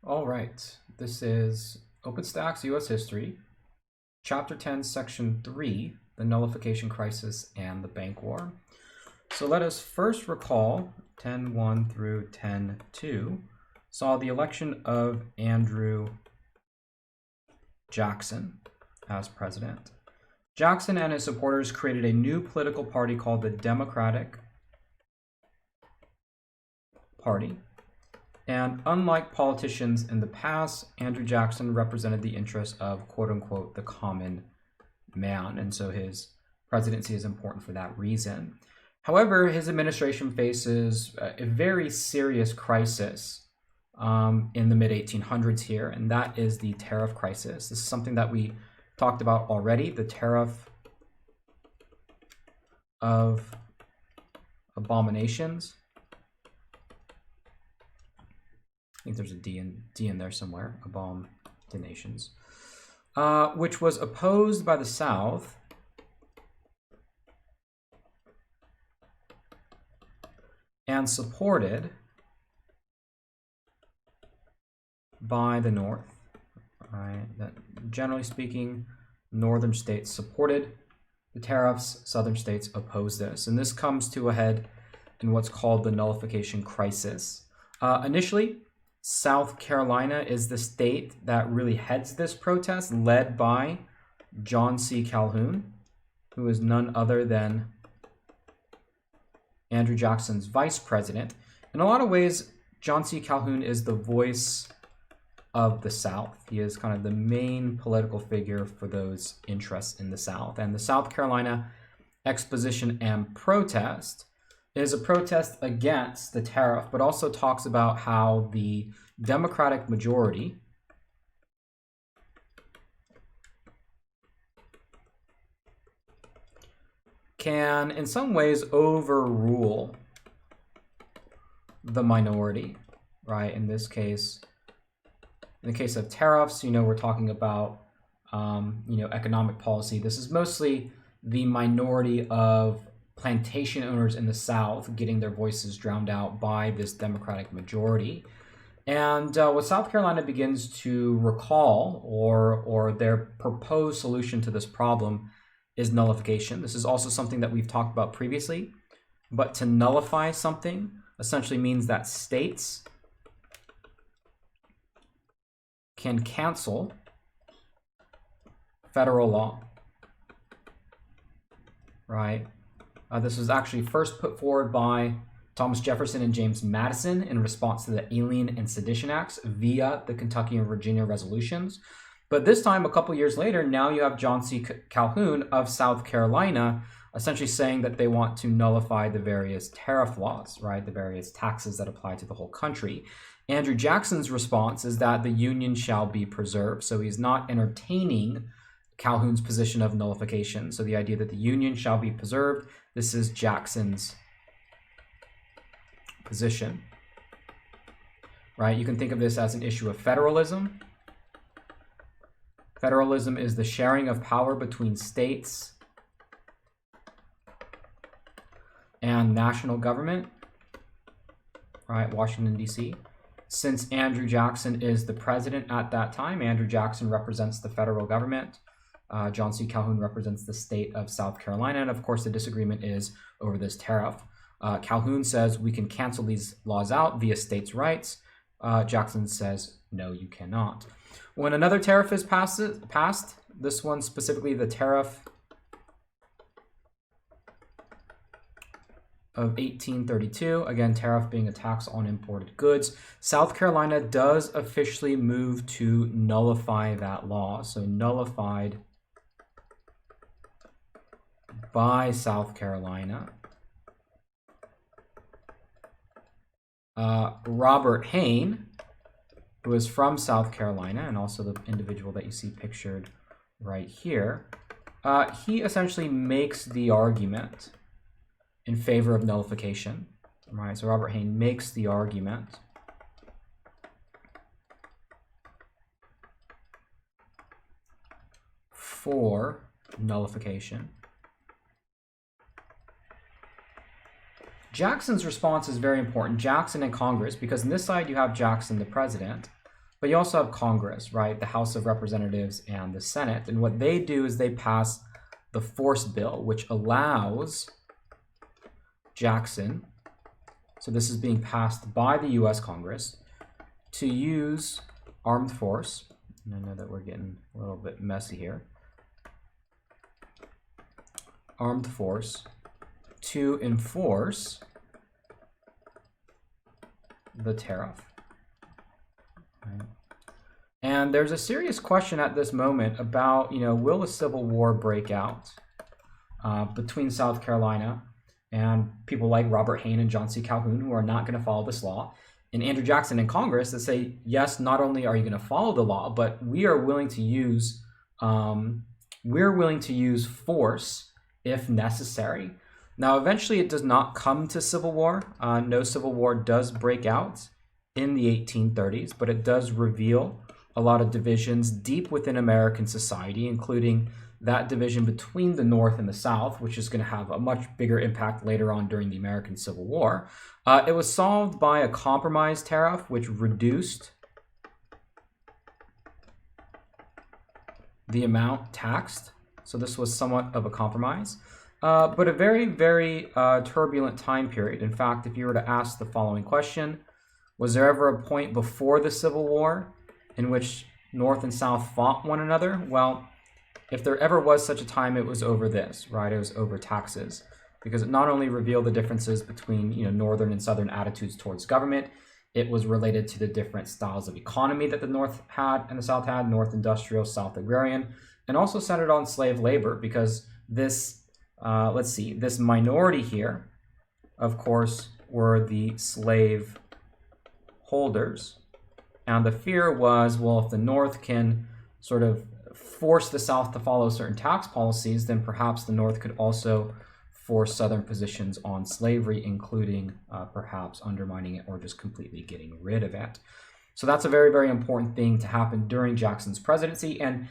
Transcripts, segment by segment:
All right, this is Openstax U.S. History, Chapter 10, Section 3, the Nullification Crisis and the Bank War. So let us first recall 10:1 through 10:2 saw the election of Andrew Jackson as president. Jackson and his supporters created a new political party called the Democratic Party. And unlike politicians in the past, Andrew Jackson represented the interests of, quote unquote, the common man. And so his presidency is important for that reason. However, his administration faces a very serious crisis in the mid-1800s here, and that is the Tariff Crisis. This is something that we talked about already, the Tariff of Abominations. I think there's a D in there somewhere, abominations, which was opposed by the South and supported by the North. Right? That, generally speaking, northern states supported the tariffs, southern states opposed this. And this comes to a head in what's called the Nullification Crisis. Initially, South Carolina is the state that really heads this protest, led by John C. Calhoun, who is none other than Andrew Jackson's vice president. In a lot of ways, John C. Calhoun is the voice of the South. He is kind of the main political figure for those interests in the South. And the South Carolina Exposition and Protest is a protest against the tariff, but also talks about how the Democratic majority can, in some ways, overrule the minority, right? In this case, in the case of tariffs, we're talking about, economic policy. This is mostly the minority of plantation owners in the South getting their voices drowned out by this Democratic majority. And what South Carolina begins to recall, or their proposed solution to this problem, is nullification. This is also something that we've talked about previously, but to nullify something essentially means that states can cancel federal law, right? This was actually first put forward by Thomas Jefferson and James Madison in response to the Alien and Sedition Acts via the Kentucky and Virginia resolutions. But this time, a couple years later, now you have John C. Calhoun of South Carolina essentially saying that they want to nullify the various tariff laws, right? The various taxes that apply to the whole country. Andrew Jackson's response is that the Union shall be preserved. So he's not entertaining Calhoun's position of nullification. So the idea that the Union shall be preserved, this is Jackson's position, right? You can think of this as an issue of federalism. Federalism is the sharing of power between states and national government, right? Washington, D.C. Since Andrew Jackson is the president at that time, Andrew Jackson represents the federal government. John C. Calhoun represents the state of South Carolina. And of course, the disagreement is over this tariff. Calhoun says we can cancel these laws out via states' rights. Jackson says, no, you cannot. When another tariff is passed, this one specifically the tariff of 1832, again, tariff being a tax on imported goods, South Carolina does officially move to nullify that law. So nullified by South Carolina. Robert Hayne, who is from South Carolina, and also the individual that you see pictured right here, he essentially makes the argument in favor of nullification, right? So Robert Hayne makes the argument for nullification. Jackson's response is very important. Jackson and Congress, because on this side you have Jackson, the president, but you also have Congress, right? The House of Representatives and the Senate. And what they do is they pass the force bill, which allows Jackson, so this is being passed by the U.S. Congress, to use armed force. And I know that we're getting a little bit messy here. Armed force to enforce the tariff. Right. And there's a serious question at this moment about, will a civil war break out between South Carolina and people like Robert Hayne and John C. Calhoun, who are not going to follow this law, and Andrew Jackson in Congress that say, yes, not only are you going to follow the law, but we are willing to use force if necessary. Now, eventually, it does not come to civil war. No civil war does break out in the 1830s, but it does reveal a lot of divisions deep within American society, including that division between the North and the South, which is going to have a much bigger impact later on during the American Civil War. It was solved by a compromise tariff, which reduced the amount taxed. So this was somewhat of a compromise, but a very, very turbulent time period. In fact, if you were to ask the following question, was there ever a point before the Civil War in which North and South fought one another? Well, if there ever was such a time, it was over this, right? It was over taxes, because it not only revealed the differences between, Northern and Southern attitudes towards government, it was related to the different styles of economy that the North had and the South had, North industrial, South agrarian, and also centered on slave labor, because this, this minority here, of course, were the slave holders. And the fear was, well, if the North can sort of force the South to follow certain tax policies, then perhaps the North could also force Southern positions on slavery, including perhaps undermining it or just completely getting rid of it. So that's a very, very important thing to happen during Jackson's presidency. And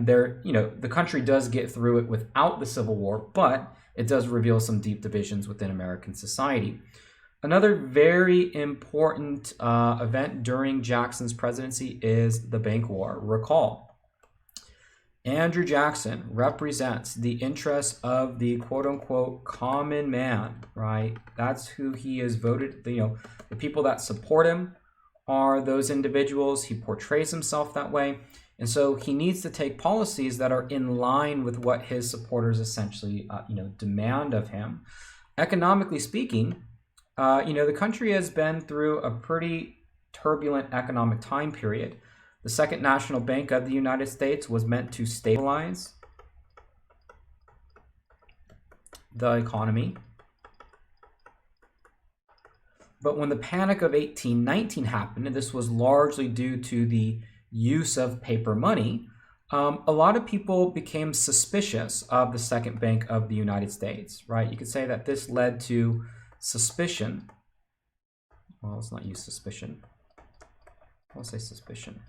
there, the country does get through it without the Civil War, but it does reveal some deep divisions within American society. Another very important event during Jackson's presidency is the Bank War. Recall, Andrew Jackson represents the interests of the quote-unquote common man, right? That's who he is voted, the people that support him are those individuals. He portrays himself that way. And so he needs to take policies that are in line with what his supporters essentially, demand of him. Economically speaking, the country has been through a pretty turbulent economic time period. The Second National Bank of the United States was meant to stabilize the economy. But when the Panic of 1819 happened, and this was largely due to the use of paper money, a lot of people became suspicious of the Second Bank of the United States, right? You could say that this led to suspicion. Well, let's not use suspicion. I'll say suspicion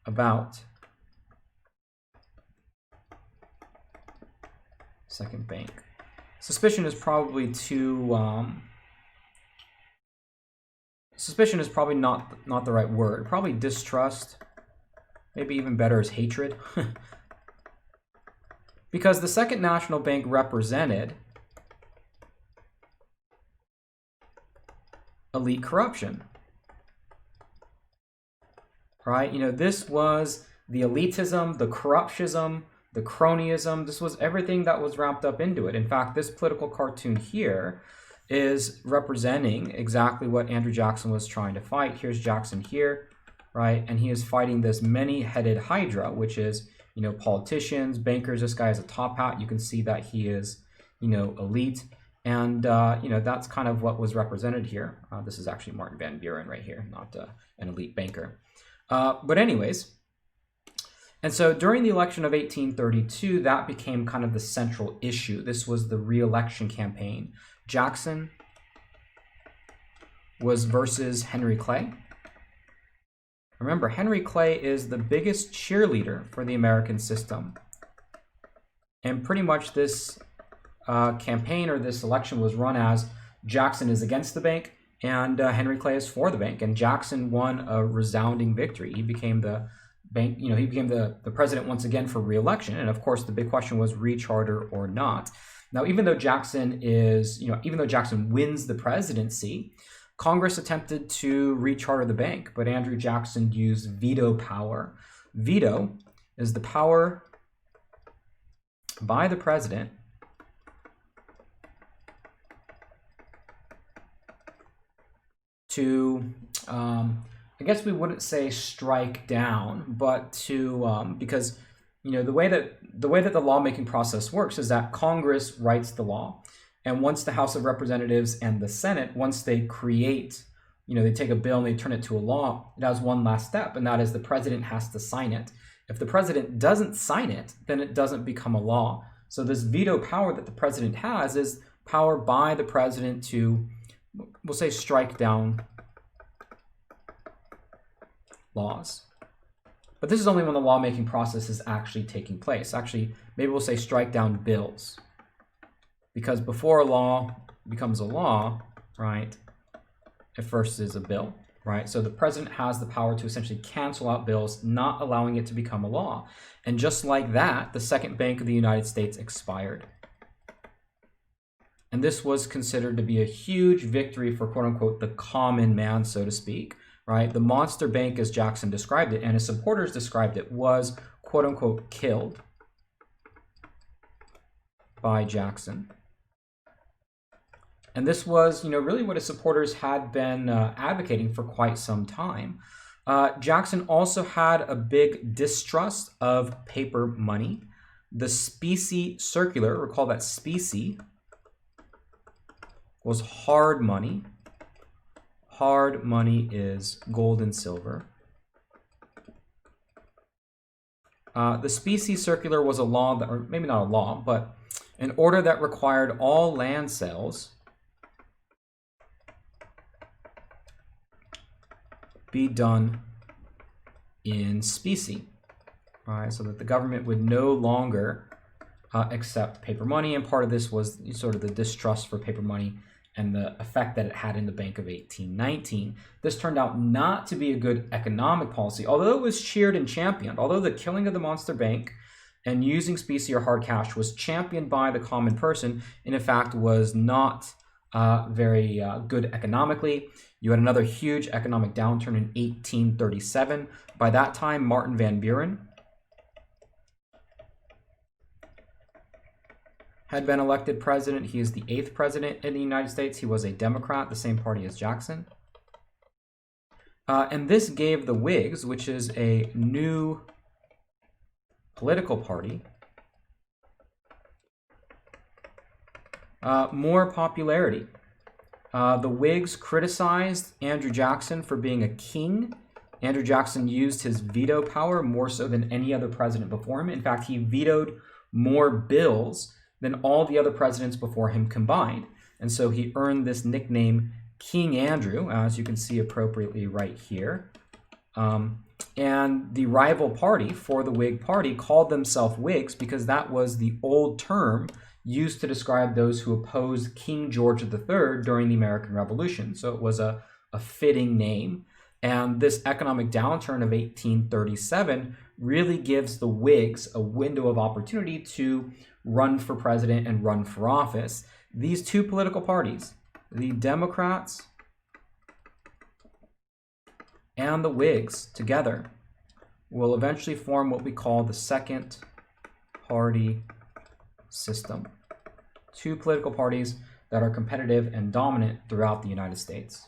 about Second Bank. Suspicion is probably suspicion is probably not the right word. Probably distrust. Maybe even better is hatred. Because the Second National Bank represented elite corruption. Right? This was the elitism, the corruptionism, the cronyism. This was everything that was wrapped up into it. In fact, this political cartoon here is representing exactly what Andrew Jackson was trying to fight. Here's Jackson here, right? And he is fighting this many-headed hydra, which is, politicians, bankers. This guy has a top hat. You can see that he is, elite. And, that's kind of what was represented here. This is actually Martin Van Buren right here, not an elite banker. But anyways, and so during the election of 1832, that became kind of the central issue. This was the re-election campaign. Jackson was versus Henry Clay. Remember, Henry Clay is the biggest cheerleader for the American system. And pretty much this campaign or this election was run as Jackson is against the bank, and Henry Clay is for the bank, and Jackson won a resounding victory. He became the bank, he became the president once again for re-election, and of course the big question was recharter or not. Now, even though Jackson wins the presidency, Congress attempted to recharter the bank, but Andrew Jackson used veto power. Veto is the power by the president to, I guess we wouldn't say strike down, but to, because the way that the lawmaking process works is that Congress writes the law, and once the House of Representatives and the Senate, once they create, they take a bill and they turn it to a law, it has one last step, and that is the president has to sign it. If the president doesn't sign it, then it doesn't become a law. So this veto power that the president has is power by the president to, we'll say, strike down laws. But this is only when the lawmaking process is actually taking place. Actually, maybe we'll say strike down bills. Because before a law becomes a law, right, it first is a bill, right? So the president has the power to essentially cancel out bills, not allowing it to become a law. And just like that, the Second Bank of the United States expired. And this was considered to be a huge victory for, quote unquote, the common man, so to speak, right? The monster bank, as Jackson described it, and his supporters described it, was, quote unquote, killed by Jackson. And this was, really what his supporters had been advocating for quite some time. Jackson also had a big distrust of paper money. The specie circular, recall that specie was hard money. Hard money is gold and silver. The specie circular was a law that, or maybe not a law, but an order that required all land sales be done in specie, right? So that the government would no longer accept paper money, and part of this was sort of the distrust for paper money and the effect that it had in the Bank of 1819. This turned out not to be a good economic policy, although it was cheered and championed. Although the killing of the monster bank and using specie or hard cash was championed by the common person, and in fact was not very good economically. You had another huge economic downturn in 1837. By that time, Martin Van Buren had been elected president. He is the 8th president in the United States. He was a Democrat, the same party as Jackson. And this gave the Whigs, which is a new political party, more popularity. The Whigs criticized Andrew Jackson for being a king. Andrew Jackson used his veto power more so than any other president before him. In fact, he vetoed more bills than all the other presidents before him combined. And so he earned this nickname King Andrew, as you can see appropriately right here. And the rival party for the Whig Party called themselves Whigs because that was the old term used to describe those who opposed King George III during the American Revolution. So it was a fitting name. And this economic downturn of 1837 really gives the Whigs a window of opportunity to run for president and run for office. These two political parties, the Democrats and the Whigs together, will eventually form what we call the second party system. Two political parties that are competitive and dominant throughout the United States.